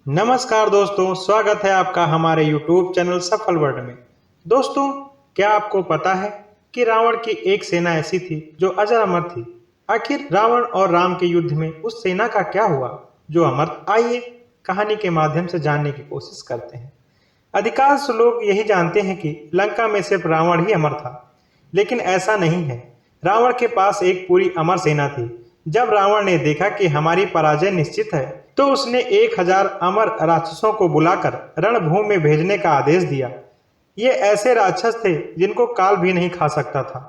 नमस्कार दोस्तों, स्वागत है आपका हमारे YouTube चैनल सफल वर्ल्ड में। दोस्तों, क्या आपको पता है कि रावण की एक सेना ऐसी थी जो अजर अमर थी। आखिर रावण और राम के युद्ध में उस सेना का क्या हुआ जो अमर? आइए कहानी के माध्यम से जानने की कोशिश करते हैं। अधिकांश लोग यही जानते हैं कि लंका में सिर्फ रावण ही अमर था, लेकिन ऐसा नहीं है। रावण के पास एक पूरी अमर सेना थी। जब रावण ने देखा कि हमारी पराजय निश्चित है, तो उसने 1000 अमर राक्षसों को बुलाकर रणभूमि में भेजने का आदेश दिया। ये ऐसे राक्षस थे जिनको काल भी नहीं खा सकता था।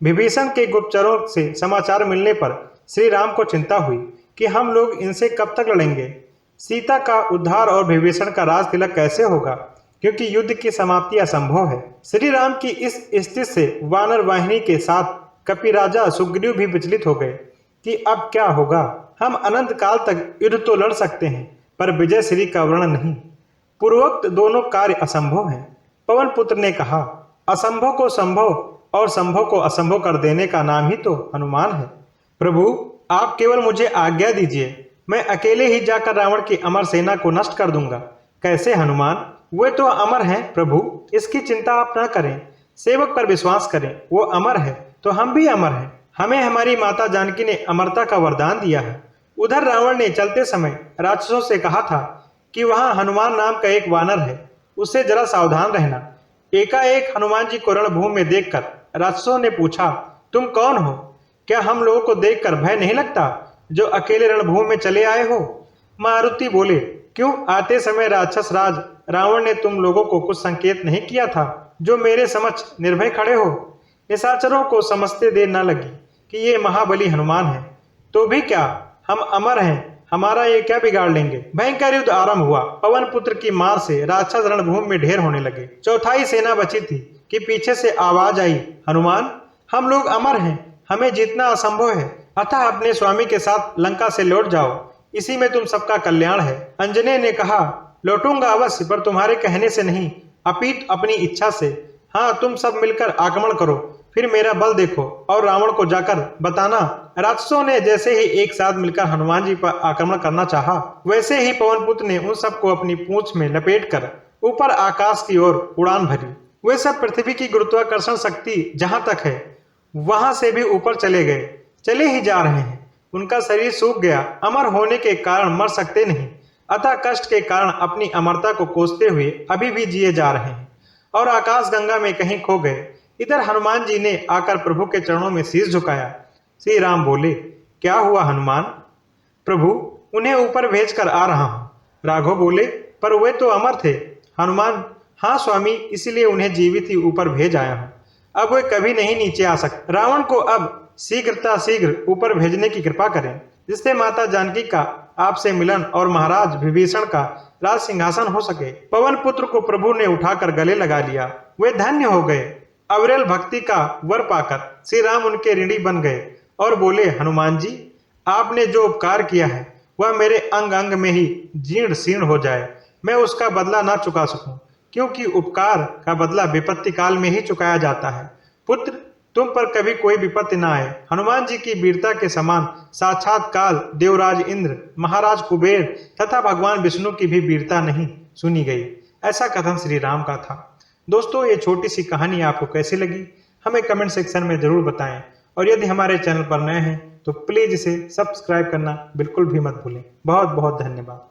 विभीषण के गुप्तचरों से समाचार मिलने पर श्री राम को चिंता हुई कि हम लोग इनसे कब तक लड़ेंगे। सीता का उद्धार और विभीषण का राज तिलक कैसे होगा, क्योंकि युद्ध की समाप्ति असंभव है। श्री राम की इस स्थिति से वानर वाहिनी के साथ कपिराजा सुग्रीव भी विचलित हो गए कि अब क्या होगा। हम अनंत काल तक युद्ध तो लड़ सकते हैं, पर विजय श्री का वर्णन नहीं। पूर्वोक्त दोनों कार्य असंभव हैं। पवन पुत्र ने कहा, असंभव को संभव और संभव को असंभव कर देने का नाम ही तो हनुमान है। प्रभु, आप केवल मुझे आज्ञा दीजिए, मैं अकेले ही जाकर रावण की अमर सेना को नष्ट कर दूंगा। कैसे हनुमान? वे तो अमर हैं प्रभु, इसकी चिंता आप न करें। सेवक पर विश्वास करें, वो अमर है तो हम भी अमर हैं। हमें हमारी माता जानकी ने अमरता का वरदान दिया है। उधर रावण ने चलते समय राक्षसों से कहा था कि वहां हनुमान नाम का एक वानर है, उससे जरा सावधान रहना। एकाएक हनुमान जी को रणभूमि में देखकर राक्षसों ने पूछा, तुम कौन हो? क्या हम लोगों को देखकर भय नहीं लगता जो अकेले रणभूमि में चले आए हो? मारुति बोले, क्यों? आते समय राक्षस राज रावण ने तुम लोगों को कुछ संकेत नहीं किया था जो मेरे समक्ष निर्भय खड़े हो? निशाचरों को समझते देर न लगी कि ये महाबली हनुमान है। तो भी क्या, हम अमर हैं, हमारा ये क्या बिगाड़ लेंगे? भयंकर युद्ध आरंभ हुआ। पवन पुत्र की मार से राक्षस रणभूमि में ढेर होने लगे। चौथाई सेना बची थी कि पीछे से आवाज आई, हनुमान, हम लोग अमर हैं, हमें जीतना असंभव है, अतः अपने स्वामी के साथ लंका से लौट जाओ, इसी में तुम सबका कल्याण है। अंजने ने कहा, लौटूंगा अवश्य, पर तुम्हारे कहने से नहीं, अपितु अपनी इच्छा से। हाँ, तुम सब मिलकर आक्रमण करो, फिर मेरा बल देखो और रावण को जाकर बताना। राक्षसों ने जैसे ही एक साथ मिलकर हनुमान जी पर आक्रमण करना चाहा, वैसे ही पवन पुत्र ने उन सबको अपनी पूंछ में लपेटकर ऊपर आकाश की ओर उड़ान भरी। वे सब पृथ्वी की गुरुत्वाकर्षण शक्ति जहां तक है वहां से भी ऊपर चले गए। चले ही जा रहे हैं, उनका शरीर सूख गया। अमर होने के कारण मर सकते नहीं, अतः कष्ट के कारण अपनी अमरता को कोसते हुए अभी भी जिए जा रहे हैं और आकाश गंगा में कहीं खो गए। इधर हनुमान जी ने आकर प्रभु के चरणों में शीश झुकाया। श्री राम बोले, क्या हुआ हनुमान? प्रभु, उन्हें ऊपर भेजकर आ रहा हूँ। राघव बोले, पर वे तो अमर थे। हनुमान, हाँ स्वामी, इसीलिए उन्हें जीवित ही ऊपर भेज आया हूँ, अब वे कभी नहीं नीचे आ सकते। रावण को अब शीघ्र ऊपर भेजने की कृपा करें, जिससे माता जानकी का आपसे मिलन और महाराज विभीषण का राज सिंहासन हो सके। पवन पुत्र को प्रभु ने उठाकर गले लगा लिया। वे धन्य हो गए। अविरल भक्ति का वर पाकर श्री राम उनके ऋणी बन गए और बोले, हनुमान जी, आपने जो उपकार किया है वह मेरे अंग अंग में ही जीर्ण शीर्ण हो जाए, मैं उसका बदला ना चुका सकूं, क्योंकि उपकार का बदला विपत्ति काल में ही चुकाया जाता है। पुत्र, तुम पर कभी कोई विपत्ति न आए। हनुमान जी की वीरता के समान साक्षात काल, देवराज इंद्र, महाराज कुबेर तथा भगवान विष्णु की भी वीरता नहीं सुनी गई। ऐसा कथन श्री राम का था। दोस्तों, ये छोटी सी कहानी आपको कैसी लगी हमें कमेंट सेक्शन में जरूर बताएं, और यदि हमारे चैनल पर नए हैं तो प्लीज इसे सब्सक्राइब करना बिल्कुल भी मत भूलें। बहुत बहुत धन्यवाद।